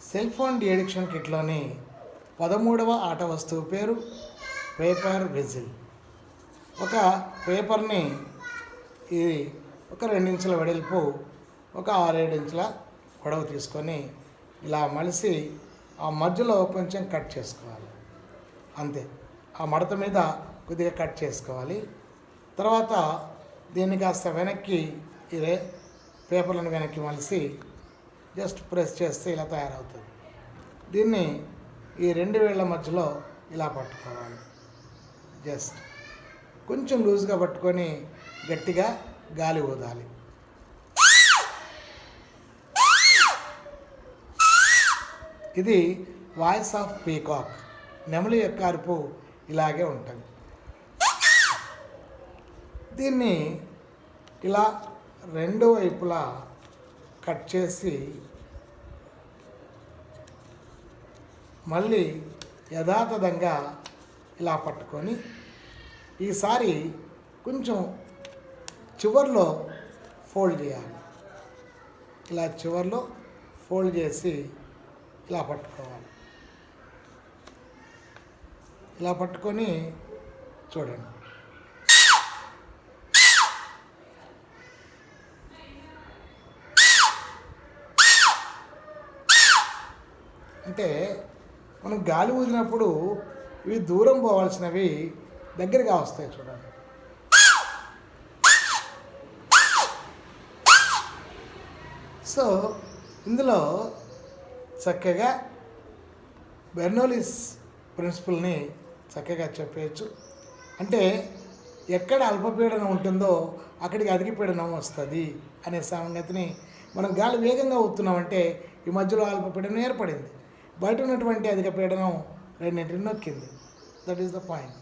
Cell phone deaddiction కిట్లోని 13వ ఆట వస్తువు పేరు పేపర్ విజిల్. ఒక పేపర్ని ఇది ఒక 2 ఇంచుల వెడల్పు, ఒక 6-7 ఇంచుల పొడవు తీసుకొని ఇలా మలిసి ఆ మధ్యలో కొంచెం కట్ చేసుకోవాలి. అంతే, ఆ మడత మీద కొద్దిగా కట్ చేసుకోవాలి. తర్వాత దీన్ని కాస్త వెనక్కి ఇదే పేపర్లను వెనక్కి మలిసి జస్ట్ ప్రెస్ చేస్తే ఇలా తయారవుతుంది. దీన్ని ఈ 2 వేళ్ల మధ్యలో ఇలా పట్టుకోవాలి. జస్ట్ కొంచెం లూజ్గా పట్టుకొని గట్టిగా గాలి ఊదాలి. ఇది వాయిస్ ఆఫ్ పీకాక్, నెమలి యొక్క అరుపు ఇలాగే ఉంటుంది. దీన్ని ఇలా 2 వైపులా కట్ చేసి మళ్ళీ యథాతథంగా ఇలా పట్టుకొని ఈసారి కొంచెం చివర్లో ఫోల్డ్ చేయాలి. ఇలా చివర్లో ఫోల్డ్ చేసి ఇలా పట్టుకోవాలి. ఇలా పట్టుకొని చూడండి. అంటే మనం గాలి ఊదినప్పుడు ఇవి దూరం పోవాల్సినవి దగ్గరగా వస్తాయి. చూడండి. సో ఇందులో చక్కగా బెర్నౌల్లీస్ ప్రిన్సిపల్ని చక్కగా చెప్పేయచ్చు. అంటే ఎక్కడ అల్పపీడనం ఉంటుందో అక్కడికి అధిక పీడనం వస్తుంది అనే సంగతిని, మనం గాలి వేగంగా ఊతున్నామంటే ఈ మధ్యలో అల్పపీడనం ఏర్పడింది, బయట ఉన్నటువంటి అధిక పీడనం రెండింటిని నొక్కింది. That is the point.